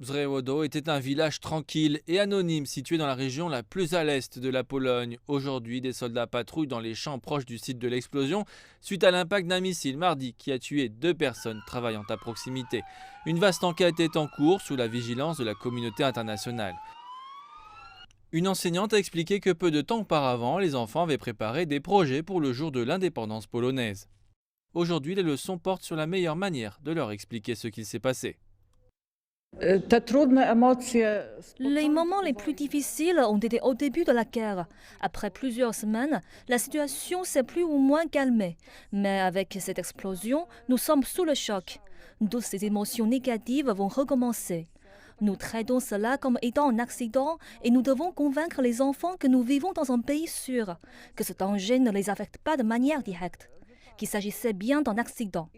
Zrewodo était un village tranquille et anonyme situé dans la région la plus à l'est de la Pologne. Aujourd'hui, des soldats patrouillent dans les champs proches du site de l'explosion suite à l'impact d'un missile mardi qui a tué 2 personnes travaillant à proximité. Une vaste enquête est en cours sous la vigilance de la communauté internationale. Une enseignante a expliqué que peu de temps auparavant, les enfants avaient préparé des projets pour le jour de l'indépendance polonaise. Aujourd'hui, les leçons portent sur la meilleure manière de leur expliquer ce qu'il s'est passé. Les moments les plus difficiles ont été au début de la guerre. Après plusieurs semaines, la situation s'est plus ou moins calmée. Mais avec cette explosion, nous sommes sous le choc. Toutes ces émotions négatives vont recommencer. Nous traitons cela comme étant un accident et nous devons convaincre les enfants que nous vivons dans un pays sûr, que ce danger ne les affecte pas de manière directe, qu'il s'agissait bien d'un accident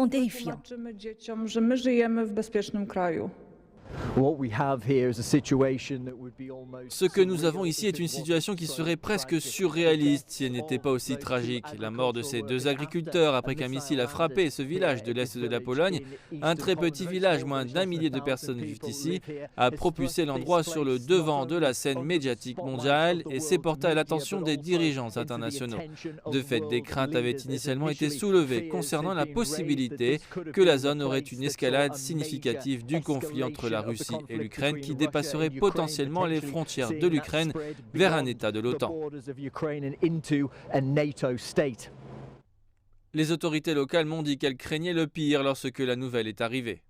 terrifiant. Ce que nous avons ici est une situation qui serait presque surréaliste si elle n'était pas aussi tragique. La mort de ces 2 agriculteurs après qu'un missile a frappé ce village de l'Est de la Pologne, un très petit village, moins d'1 millier de personnes vivent ici, a propulsé l'endroit sur le devant de la scène médiatique mondiale et s'est porté à l'attention des dirigeants internationaux. De fait, des craintes avaient initialement été soulevées concernant la possibilité que la zone aurait une escalade significative du conflit entre la Russie et l'Ukraine qui dépasserait potentiellement les frontières de l'Ukraine vers un État de l'OTAN. Les autorités locales m'ont dit qu'elles craignaient le pire lorsque la nouvelle est arrivée.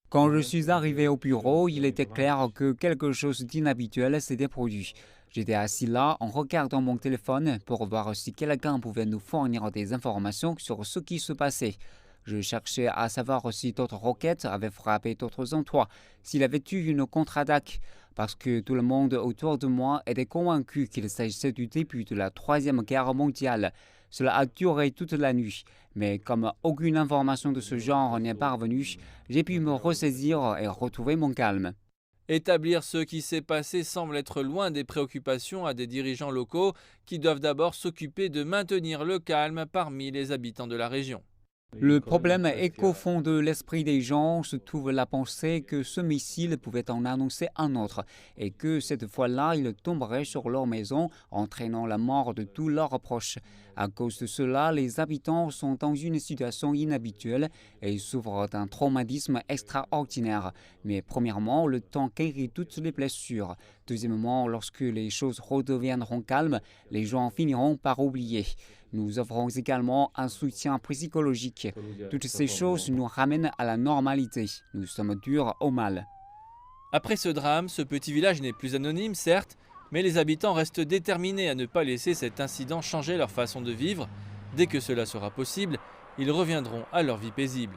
Quand je suis arrivé au bureau, il était clair que quelque chose d'inhabituel s'était produit. J'étais assis là en regardant mon téléphone pour voir si quelqu'un pouvait nous fournir des informations sur ce qui se passait. Je cherchais à savoir si d'autres roquettes avaient frappé d'autres endroits, s'il avait eu une contre-attaque, parce que tout le monde autour de moi était convaincu qu'il s'agissait du début de la Troisième Guerre mondiale. Cela a duré toute la nuit, mais comme aucune information de ce genre n'est parvenue, j'ai pu me ressaisir et retrouver mon calme. Établir ce qui s'est passé semble être loin des préoccupations à des dirigeants locaux qui doivent d'abord s'occuper de maintenir le calme parmi les habitants de la région. Le problème est qu'au fond de l'esprit des gens se trouve la pensée que ce missile pouvait en annoncer un autre et que cette fois-là, il tomberait sur leur maison, entraînant la mort de tous leurs proches. À cause de cela, les habitants sont dans une situation inhabituelle et souffrent d'un traumatisme extraordinaire. Mais premièrement, le temps guérit toutes les blessures. Deuxièmement, lorsque les choses redeviendront calmes, les gens finiront par oublier. Nous offrons également un soutien psychologique. Toutes ces choses nous ramènent à la normalité. Nous sommes durs au mal. Après ce drame, ce petit village n'est plus anonyme, certes, mais les habitants restent déterminés à ne pas laisser cet incident changer leur façon de vivre. Dès que cela sera possible, ils reviendront à leur vie paisible.